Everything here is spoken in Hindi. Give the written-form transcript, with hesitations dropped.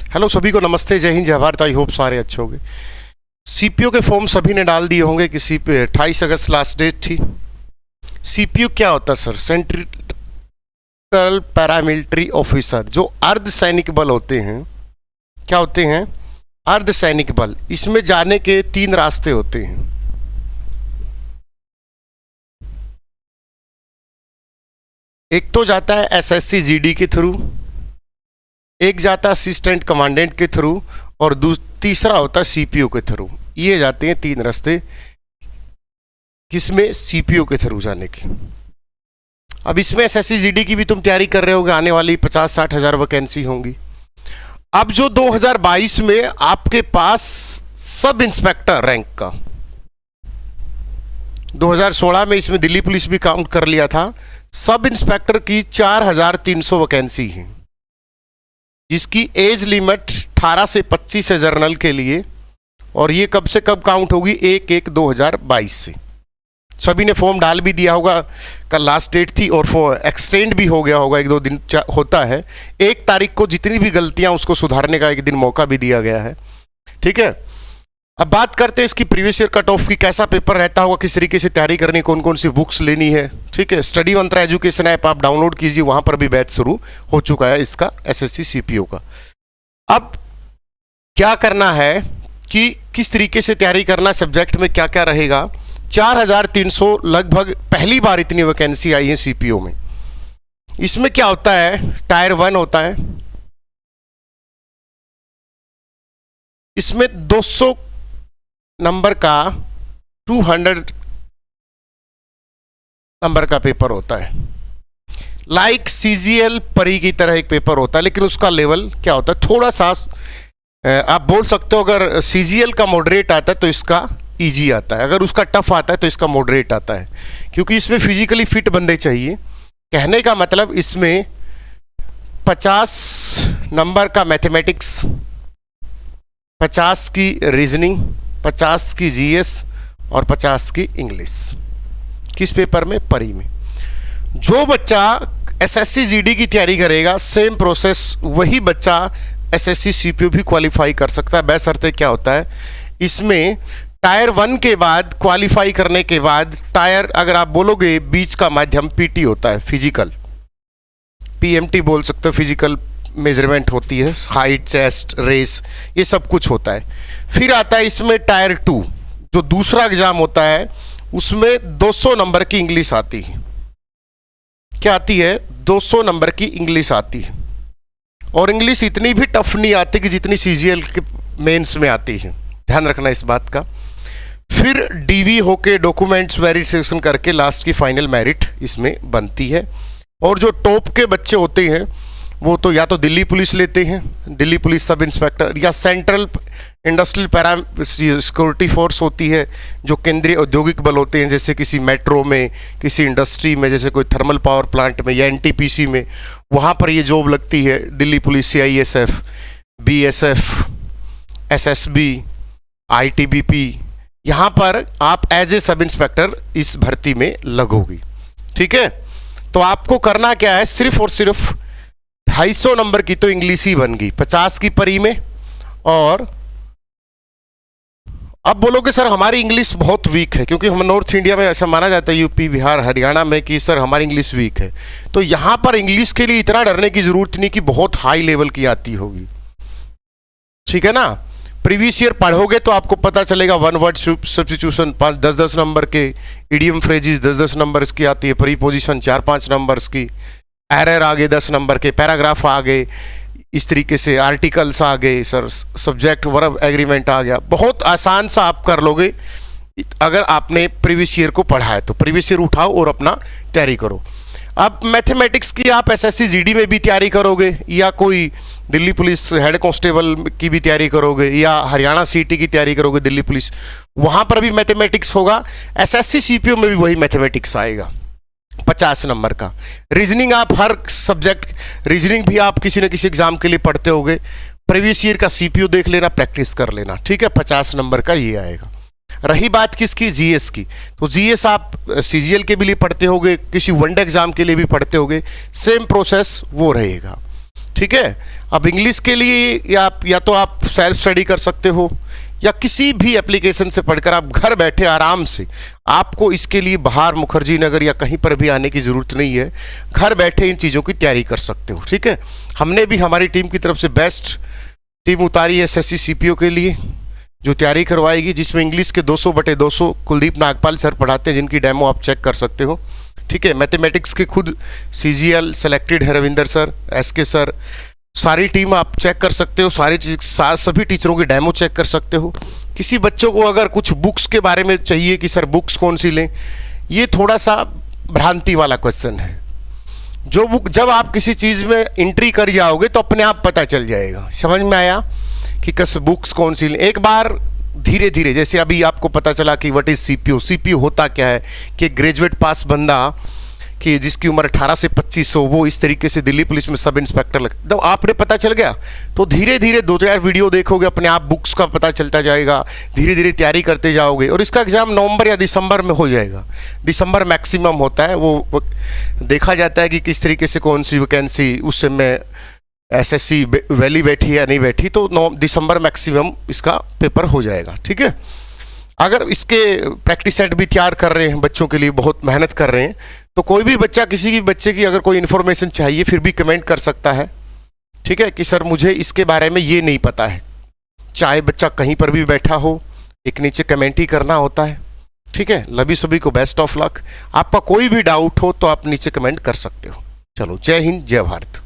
हेलो सभी को नमस्ते, जय हिंद, जय भारत। आई होप सारे अच्छे होंगे। सीपीयू के फॉर्म सभी ने डाल दिए होंगे कि 28 अगस्त लास्ट डेट थी। सीपीयू क्या होता है सर? Central paramilitary officer. जो अर्धसैनिक बल होते हैं, क्या होते हैं? अर्धसैनिक बल। इसमें जाने के 3 रास्ते होते हैं। एक तो जाता है एसएससी जीडी के थ्रू, एक जाता है असिस्टेंट कमांडेंट के थ्रू, और तीसरा होता है सीपीयू के थ्रू। ये जाते हैं 3 रास्ते, किसमें? सीपीयू के थ्रू जाने के। अब इसमें एसएससी जीडी की भी तुम तैयारी कर रहे होगे, आने वाली 50-60 हज़ार वैकेंसी होंगी। अब जो 2022 में आपके पास सब इंस्पेक्टर रैंक का, 2016 में इसमें दिल्ली पुलिस भी काउंट कर लिया था, सब इंस्पेक्टर की 4300 वैकेंसी है, जिसकी एज लिमिट 18 से 25 है जर्नल के लिए। और ये कब से कब काउंट होगी? 1/1/2022 से। सभी ने फॉर्म डाल भी दिया होगा, कल लास्ट डेट थी, और एक्सटेंड भी हो गया होगा, 1-2 दिन होता है। 1 तारीख को जितनी भी गलतियां उसको सुधारने का 1 दिन मौका भी दिया गया है। ठीक है, अब बात करते हैं इसकी प्रीवियस ईयर कट ऑफ की। कैसा पेपर रहता होगा, किस तरीके से तैयारी करनी, कौन कौन सी बुक्स लेनी है। ठीक है, स्टडी मंत्रा एजुकेशन ऐप आप डाउनलोड कीजिए, वहां पर भी बैच शुरू हो चुका है इसका, एसएससी सीपीयू का। अब क्या करना है कि किस तरीके से तैयारी करना, सब्जेक्ट में क्या क्या रहेगा। 4300 लगभग पहली बार इतनी वैकेंसी आई है सीपीयू में। इसमें क्या होता है? टायर 1 होता है, इसमें 200 नंबर का 200 नंबर का पेपर होता है। लाइक सीजीएल परी की तरह एक पेपर होता है, लेकिन उसका लेवल क्या होता है? थोड़ा सा आप बोल सकते हो, अगर सीजीएल का मॉडरेट आता है तो इसका इजी आता है, अगर उसका टफ आता है तो इसका मॉडरेट आता है, क्योंकि इसमें फिजिकली फिट बंदे चाहिए। कहने का मतलब इसमें 50 नंबर का मैथमेटिक्स, 50 की रीजनिंग, 50 की जीएस और 50 की इंग्लिश। किस पेपर में? परी में। जो बच्चा एसएससी जीडी की तैयारी करेगा, सेम प्रोसेस वही बच्चा एसएससी सीपीयू भी क्वालिफाई कर सकता है। बशर्ते क्या होता है इसमें, टायर 1 के बाद क्वालिफाई करने के बाद टायर, अगर आप बोलोगे बीच का माध्यम पीटी होता है, फिजिकल, पीएमटी बोल सकते हो, फिजिकल मेजरमेंट होती है, हाइट, चेस्ट, रेस, ये सब कुछ होता है। फिर आता है इसमें टायर 2, जो दूसरा एग्जाम होता है, उसमें 200 नंबर की इंग्लिश आती है। क्या आती है? 200 नंबर की इंग्लिश आती है, और इंग्लिश इतनी भी टफ नहीं आती कि जितनी सीजीएल के मेंस में आती है, ध्यान रखना इस बात का। फिर डीवी होके डॉक्यूमेंट्स वेरिफिकेशन करके लास्ट की फाइनल मेरिट इसमें बनती है। और जो टॉप के बच्चे होते हैं वो तो या तो दिल्ली पुलिस लेते हैं, दिल्ली पुलिस सब इंस्पेक्टर, या central industrial para security force होती है, जो केंद्रीय औद्योगिक बल होते हैं, जैसे किसी मेट्रो में, किसी इंडस्ट्री में, जैसे कोई थर्मल पावर प्लांट में या एनटीपीसी में, वहाँ पर ये जॉब लगती है। Delhi police, CISF, BSF, SSB, ITBP, यहाँ पर आप एज ए सब इंस्पेक्टर इस भर्ती में लगोगी। ठीक है, तो आपको करना क्या है? सिर्फ और सिर्फ 250 नंबर की तो इंग्लिश ही बन गई, 50 की परी में। और अब बोलोगे सर हमारी इंग्लिश बहुत वीक है, क्योंकि हम नॉर्थ इंडिया में ऐसा माना जाता है, यूपी, बिहार, हरियाणा में, कि सर हमारी इंग्लिश वीक है। तो यहाँ पर इंग्लिश के लिए इतना डरने की जरूरत नहीं कि बहुत हाई लेवल की आती होगी। ठीक है ना, प्रीवियस ईयर पढ़ोगे तो आपको पता चलेगा। 1 वर्ड सब्स्टिट्यूशन 5-10 नंबर के, इडियम फ्रेजेस 10-10 नंबर्स की आती है, प्रीपोजिशन 4-5 नंबर्स की, एरर आ गए 10 नंबर के, पैराग्राफ आ गए, इस तरीके से आर्टिकल्स आ गए, सर सब्जेक्ट वर्ब एग्रीमेंट आ गया। बहुत आसान सा आप कर लोगे अगर आपने प्रीवियस ईयर को पढ़ा है तो। प्रीवियस ईयर उठाओ और अपना तैयारी करो। अब मैथमेटिक्स की आप एसएससी जीडी में भी तैयारी करोगे, या कोई दिल्ली पुलिस हेड कांस्टेबल की भी तैयारी करोगे, या हरियाणा सीटी की तैयारी करोगे दिल्ली पुलिस, वहाँ पर भी मैथमेटिक्स होगा। एसएससी सीपीयू में भी वही मैथमेटिक्स आएगा, 50 नंबर का। रीजनिंग आप हर सब्जेक्ट, रीजनिंग भी आप किसी न किसी एग्जाम के लिए पढ़ते होगे। प्रीवियस ईयर का सीपीयू देख लेना, प्रैक्टिस कर लेना। ठीक है, 50 नंबर का ये आएगा। रही बात किसकी? जीएस की। तो जीएस आप सीजीएल के भी लिए पढ़ते होगे, किसी वनडे एग्जाम के लिए भी पढ़ते होगे, सेम प्रोसेस वो रहेगा। ठीक है। अब इंग्लिश के लिए या तो आप सेल्फ स्टडी कर सकते हो, या किसी भी एप्लीकेशन से पढ़कर आप घर बैठे आराम से, आपको इसके लिए बाहर मुखर्जी नगर या कहीं पर भी आने की ज़रूरत नहीं है, घर बैठे इन चीज़ों की तैयारी कर सकते हो। ठीक है, हमने भी हमारी टीम की तरफ से बेस्ट टीम उतारी है एसएससी सीपीओ के लिए, जो तैयारी करवाएगी, जिसमें इंग्लिश के 200/200 कुलदीप नागपाल सर पढ़ाते हैं, जिनकी डेमो आप चेक कर सकते हो। ठीक है, मैथमेटिक्स के खुद सीजीएल सेलेक्टेड है, रविंदर सर, एसके सर, सारी टीम आप चेक कर सकते हो, सभी टीचरों की डेमो चेक कर सकते हो। किसी बच्चों को अगर कुछ बुक्स के बारे में चाहिए कि सर बुक्स कौन सी लें, ये थोड़ा सा भ्रांति वाला क्वेश्चन है। जो बुक जब आप किसी चीज़ में एंट्री कर जाओगे तो अपने आप पता चल जाएगा। समझ में आया कि बुक्स कौन सी लें। एक बार धीरे धीरे, जैसे अभी आपको पता चला कि व्हाट इज़ सीपीओ, सीपीओ होता क्या है, कि ग्रेजुएट पास बंदा कि जिसकी उम्र 18 से 25 हो, वो इस तरीके से दिल्ली पुलिस में सब इंस्पेक्टर लग, तो आपने पता चल गया तो धीरे धीरे 2-4 वीडियो देखोगे, अपने आप बुक्स का पता चलता जाएगा, धीरे धीरे तैयारी करते जाओगे और इसका एग्ज़ाम नवंबर या दिसंबर में हो जाएगा। दिसंबर मैक्सिमम होता है, वो देखा जाता है कि किस तरीके से कौन सी वैकेंसी उस समय एसएससी वैली बैठी या नहीं बैठी, तो दिसंबर मैक्सिमम इसका पेपर हो जाएगा। ठीक है, अगर इसके प्रैक्टिस सेट भी तैयार कर रहे हैं बच्चों के लिए, बहुत मेहनत कर रहे हैं, तो कोई भी बच्चा, किसी भी बच्चे की अगर कोई इन्फॉर्मेशन चाहिए फिर भी कमेंट कर सकता है। ठीक है, कि सर मुझे इसके बारे में ये नहीं पता है, चाहे बच्चा कहीं पर भी बैठा हो, एक नीचे कमेंट ही करना होता है। ठीक है, सभी को बेस्ट ऑफ लक। आपका कोई भी डाउट हो तो आप नीचे कमेंट कर सकते हो। चलो, जय हिंद, जय भारत।